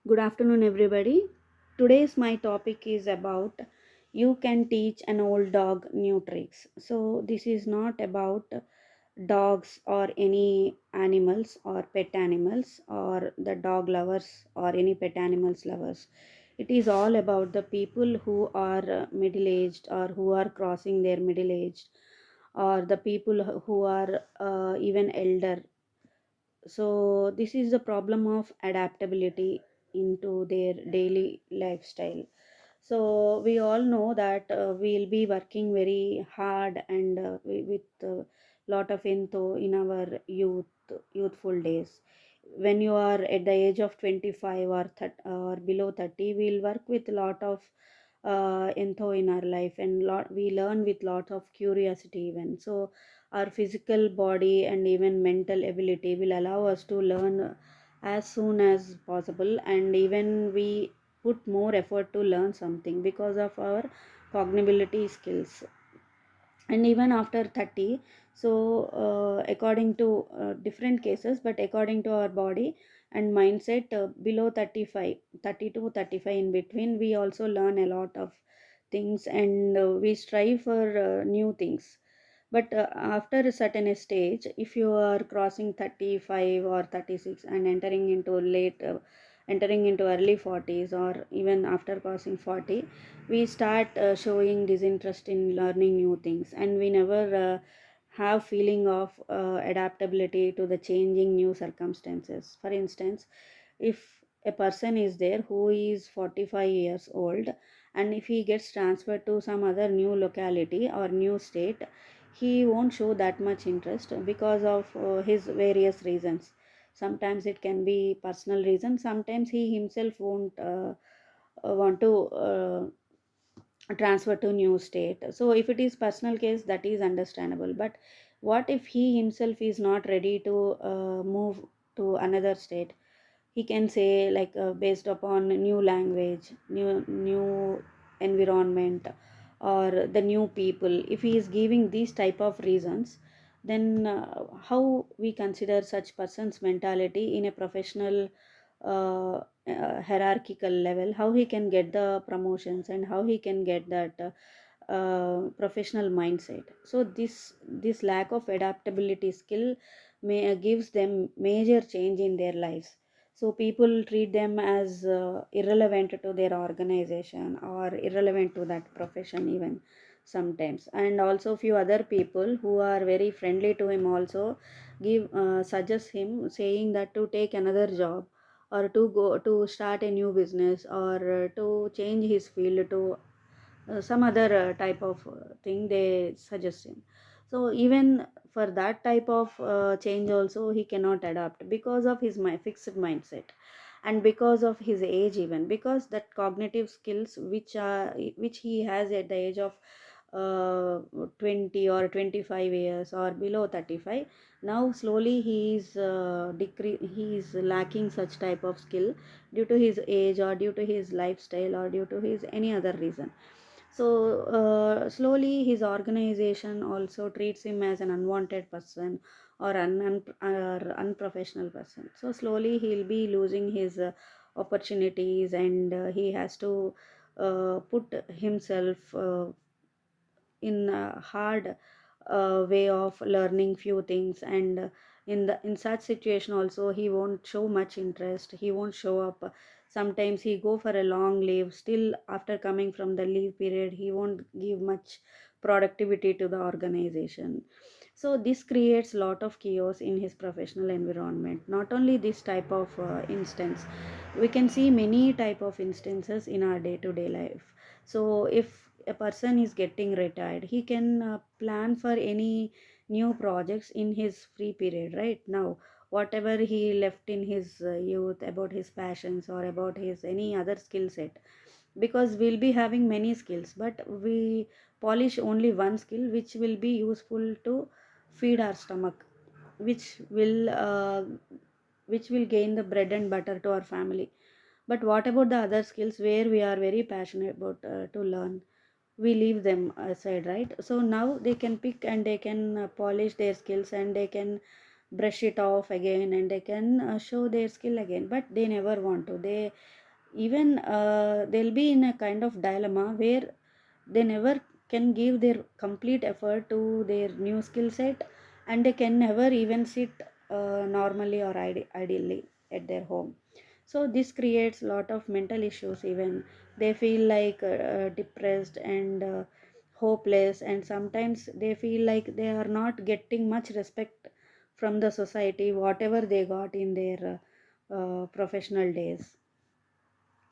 Good afternoon, everybody. Today's my topic is about you can teach an old dog new tricks. So, this is not about dogs or any animals or pet animals or the dog lovers or any pet animals lovers. It is all about the people who are middle aged or who are crossing their middle aged or the people who are even elder. So this is the problem of adaptability into their daily lifestyle. So we all know that we'll be working very hard and with a lot of info in our youthful days. When you are at the age of 25 or or below 30, we'll work with a lot of info in our life, and we learn with lot of curiosity even. So our physical body and even mental ability will allow us to learn as soon as possible, and even we put more effort to learn something because of our cognibility skills. And even after 30, so according to different cases, but according to our body and mindset, below 35, 30 to 35, in between we also learn a lot of things, and we strive for new things. But after a certain stage, if you are crossing 35 or 36 and entering into early 40s, or even after crossing 40, we start showing disinterest in learning new things, and we never have feeling of adaptability to the changing new circumstances. For instance, if a person is there who is 45 years old, and if he gets transferred to some other new locality or new state, he won't show that much interest because of his various reasons. Sometimes it can be personal reasons, sometimes he himself won't want to transfer to new state. So if it is personal case, that is understandable. But what if he himself is not ready to move to another state? He can say, like, based upon new language, new environment, or the new people. If he is giving these type of reasons, then how we consider such person's mentality in a professional hierarchical level, how he can get the promotions and how he can get that professional mindset. So this lack of adaptability skill gives them major change in their lives. So people treat them as irrelevant to their organization or irrelevant to that profession even sometimes. And also few other people who are very friendly to him also give suggest him, saying that to take another job, or to go to start a new business, or to change his field to some other type of thing they suggest him. So even for that type of change also he cannot adapt because of his fixed mindset, and because of his age, even because that cognitive skills which he has at the age of 20 or 25 years or below 35, now slowly he is lacking such type of skill due to his age, or due to his lifestyle, or due to his any other reason. So slowly his organization also treats him as an unwanted person, or or unprofessional person. So slowly he'll be losing his opportunities, and he has to put himself in a hard way of learning few things. And in such situation also he won't show much interest, he won't show up. Sometimes he go for a long leave, still after coming from the leave period he won't give much productivity to the organization. So this creates lot of chaos in his professional environment. Not only this type of instance, we can see many type of instances in our day to day life. So if a person is getting retired, he can plan for any new projects in his free period right now, whatever he left in his youth about his passions or about his any other skill set. Because we'll be having many skills, but we polish only one skill which will be useful to feed our stomach, which will uh, which will gain the bread and butter to our family. But what about the other skills where we are very passionate about to learn? We leave them aside, right? So now they can pick and they can polish their skills, and they can brush it off again, and they can show their skill again, but they never want to. They even they'll be in a kind of dilemma where they never can give their complete effort to their new skill set, and they can never even sit normally or ideally at their home. So this creates a lot of mental issues. Even they feel like depressed and hopeless, and sometimes they feel like they are not getting much respect from the society whatever they got in their professional days.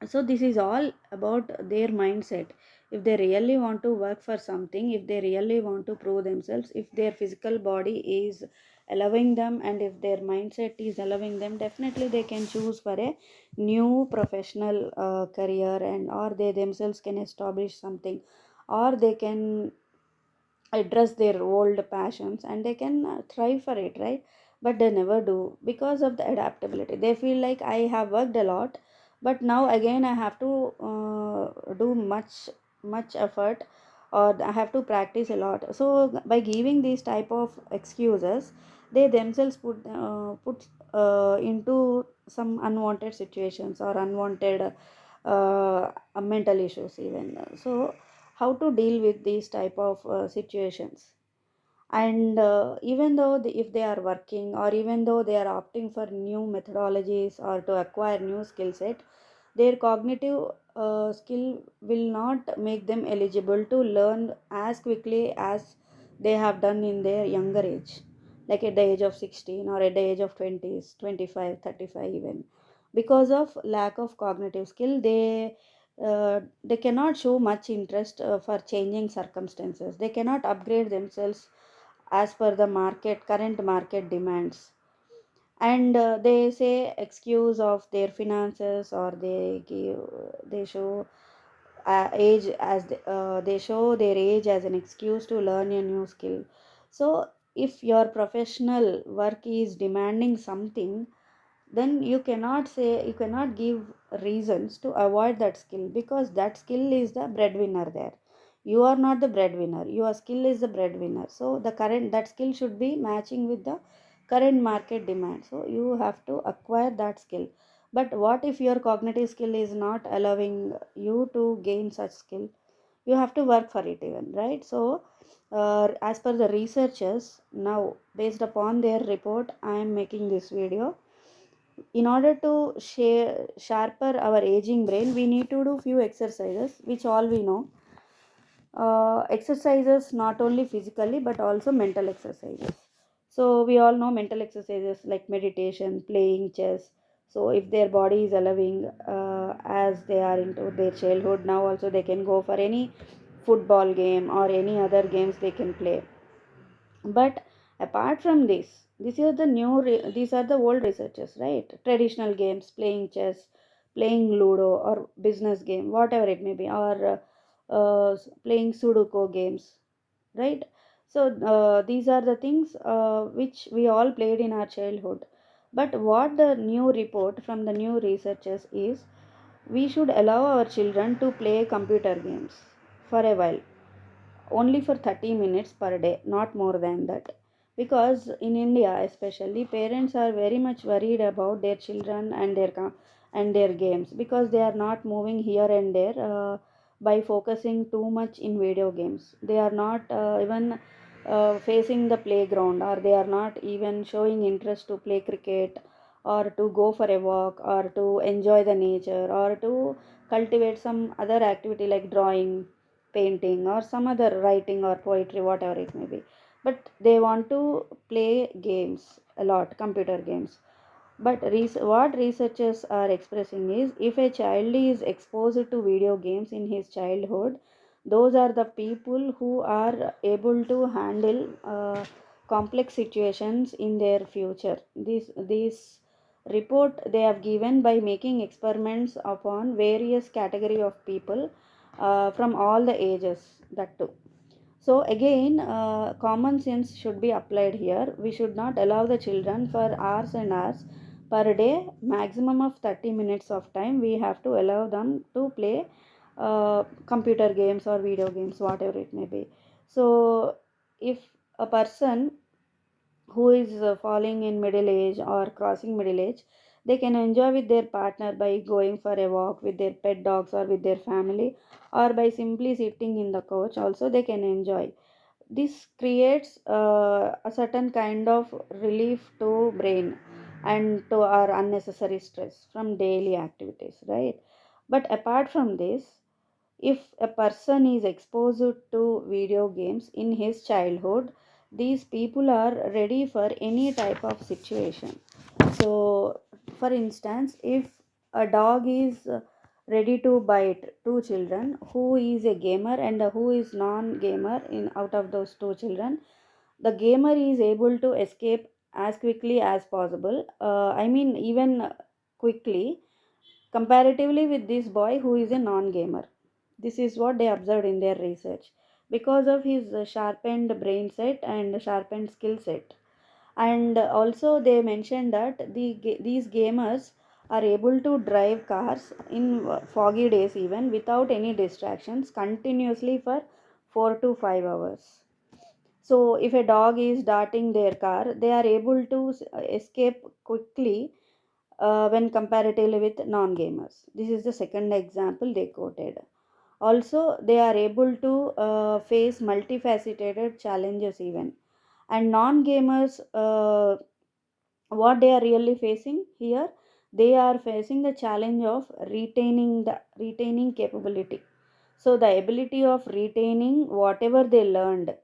So this is all about their mindset. If they really want to work for something, if they really want to prove themselves, if their physical body is allowing them, and if their mindset is allowing them, definitely they can choose for a new professional career, and or they themselves can establish something, or they can address their old passions, and they can thrive for it, right? But they never do because of the adaptability. They feel like, I have worked a lot, but now again I have to do much effort, or I have to practice a lot. So by giving these type of excuses, they themselves put into some unwanted situations or unwanted mental issues even. So how to deal with these type of situations? And even though if they are working, or even though they are opting for new methodologies or to acquire new skill set, their cognitive skill will not make them eligible to learn as quickly as they have done in their younger age, like at the age of 16 or at the age of 20s, 25, 35 even. Because of lack of cognitive skill, they cannot show much interest for changing circumstances. They cannot upgrade themselves as per the current market demands. And they say excuse of their finances, or they show they show their age as an excuse to learn a new skill. So if your professional work is demanding something, then you cannot give reasons to avoid that skill, because that skill is the breadwinner there. You are not the breadwinner, your skill is the breadwinner. So the current that skill should be matching with the current market demand, so you have to acquire that skill. But what if your cognitive skill is not allowing you to gain such skill? You have to work for it even, right? So as per the researchers, now based upon their report, I am making this video. In order to sharper our aging brain, we need to do few exercises, which all we know. Exercises not only physically but also mental exercises. So we all know mental exercises like meditation, playing chess. So if their body is allowing, as they are into their childhood, now also they can go for any football game or any other games they can play. But apart from this, these are the old researchers, right? Traditional games, playing chess, playing Ludo, or business game, whatever it may be, or playing Sudoku games, right? So these are the things which we all played in our childhood. But what the new report from the new researchers is, we should allow our children to play computer games for a while, only for 30 minutes per day, not more than that. Because in India especially, parents are very much worried about their children and their games, because they are not moving here and there by focusing too much in video games. They are not even facing the playground, or they are not even showing interest to play cricket, or to go for a walk, or to enjoy the nature, or to cultivate some other activity like drawing, painting, or some other writing or poetry, whatever it may be. But they want to play games a lot, computer games. But what researchers are expressing is, if a child is exposed to video games in his childhood, those are the people who are able to handle complex situations in their future. This report they have given by making experiments upon various category of people from all the ages, that too. So again, common sense should be applied here. We should not allow the children for hours and hours per day, maximum of 30 minutes of time. We have to allow them to play computer games or video games, whatever it may be. So if a person who is falling in middle age or crossing middle age, they can enjoy with their partner by going for a walk with their pet dogs or with their family, or by simply sitting in the couch also they can enjoy. This creates a certain kind of relief to brain and to our unnecessary stress from daily activities, right? But apart from this, if a person is exposed to video games in his childhood, these people are ready for any type of situation. So, for instance, if a dog is ready to bite two children, who is a gamer and who is non-gamer, in out of those two children, the gamer is able to escape as quickly as possible. I mean, even quickly comparatively with this boy who is a non-gamer. This is what they observed in their research because of his sharpened brain set and sharpened skill set. And also they mentioned that these gamers are able to drive cars in foggy days even without any distractions continuously for 4 to 5 hours. So if a dog is darting their car, they are able to escape quickly when comparatively with non-gamers. This is the second example they quoted. Also, they are able to face multifaceted challenges even. And non-gamers, what they are really facing here, they are facing the challenge of retaining capability. So the ability of retaining whatever they learned,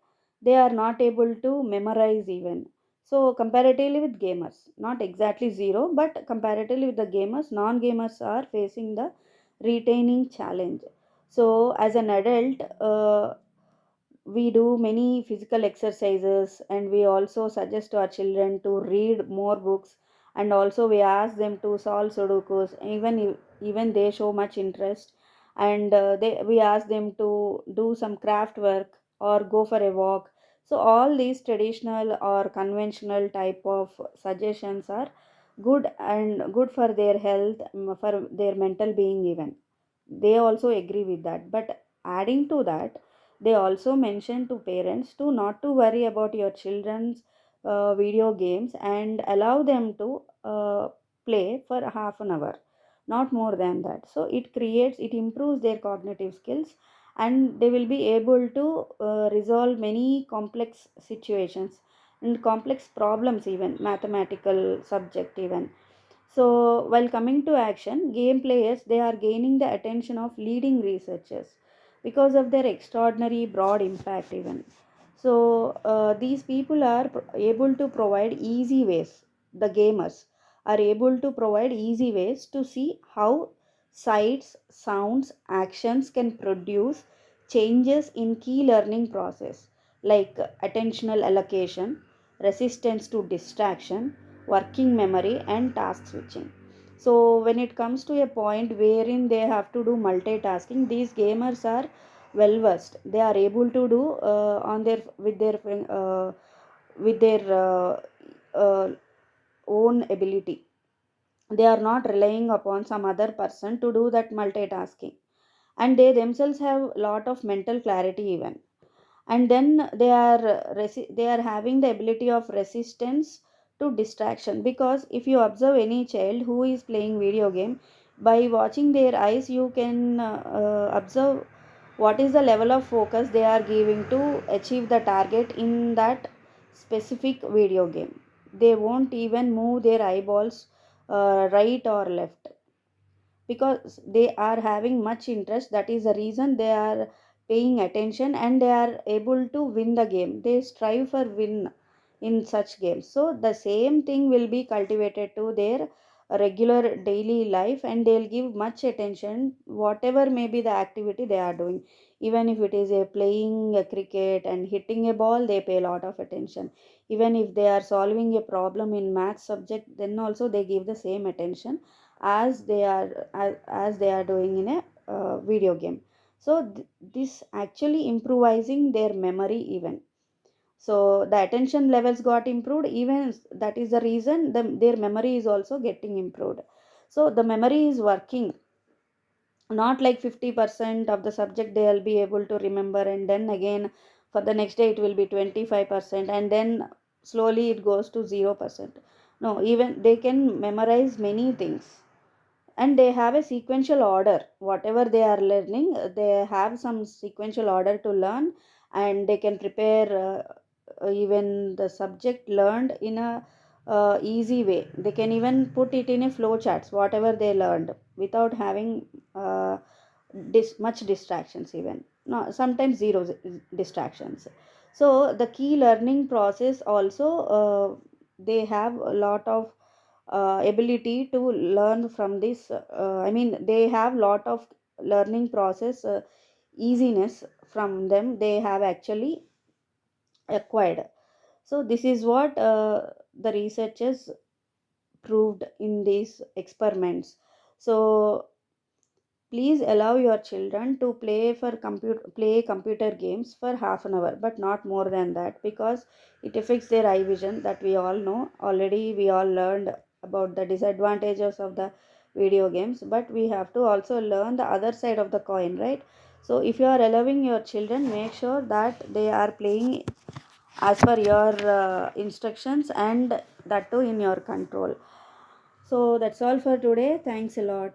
they are not able to memorize even. So comparatively with gamers, not exactly zero, but comparatively with the gamers, non-gamers are facing the retaining challenge. So as an adult, we do many physical exercises, and we also suggest to our children to read more books, and also we ask them to solve sudokus, even they show much interest. And we ask them to do some craft work or go for a walk. So all these traditional or conventional type of suggestions are good and good for their health, for their mental being even. They also agree with that, but adding to that, they also mention to parents to not to worry about your children's video games and allow them to play for half an hour, not more than that. So it improves their cognitive skills, and they will be able to resolve many complex situations and complex problems, even mathematical subject even. So, while coming to action, game players they are gaining the attention of leading researchers because of their extraordinary broad impact even. So, these people are able to provide easy ways. The gamers are able to provide easy ways to see how sights, sounds, actions can produce changes in key learning process like attentional allocation, resistance to distraction, working memory, and task switching. So when it comes to a point wherein they have to do multitasking, these gamers are well versed. They are able to do on their with their uh, own ability. They are not relying upon some other person to do that multitasking, and they themselves have lot of mental clarity even. And then they are having the ability of resistance to distraction, because if you observe any child who is playing video game, by watching their eyes you can observe what is the level of focus they are giving to achieve the target in that specific video game. They won't even move their eyeballs right or left, because they are having much interest. That is the reason they are paying attention, and they are able to win the game. They strive for win in such games. So the same thing will be cultivated to their regular daily life, and they'll give much attention whatever may be the activity they are doing. Even if it is a playing a cricket and hitting a ball, they pay a lot of attention. Even if they are solving a problem in math subject, then also they give the same attention as they are doing in a video game. So this actually improvising their memory even. So the attention levels got improved, even that is the reason their memory is also getting improved. So the memory is working, not like 50% of the subject they will be able to remember, and then again for the next day it will be 25%, and then slowly it goes to 0%. No, even they can memorize many things, and they have a sequential order. Whatever they are learning, they have some sequential order to learn, and they can prepare even the subject learned in a easy way. They can even put it in a flow charts, whatever they learned, without having much distractions, even no, sometimes zero distractions. So the key learning process also, they have a lot of ability to learn from this. I mean, they have lot of learning process easiness from them, they have actually acquired. So this is what the researchers proved in these experiments. So please allow your children to play computer games for half an hour, but not more than that, because it affects their eye vision. That we all know already. We all learned about the disadvantages of the video games, but we have to also learn the other side of the coin, right? So if you are allowing your children, make sure that they are playing as per your instructions, and that too in your control. So that's all for today. Thanks a lot.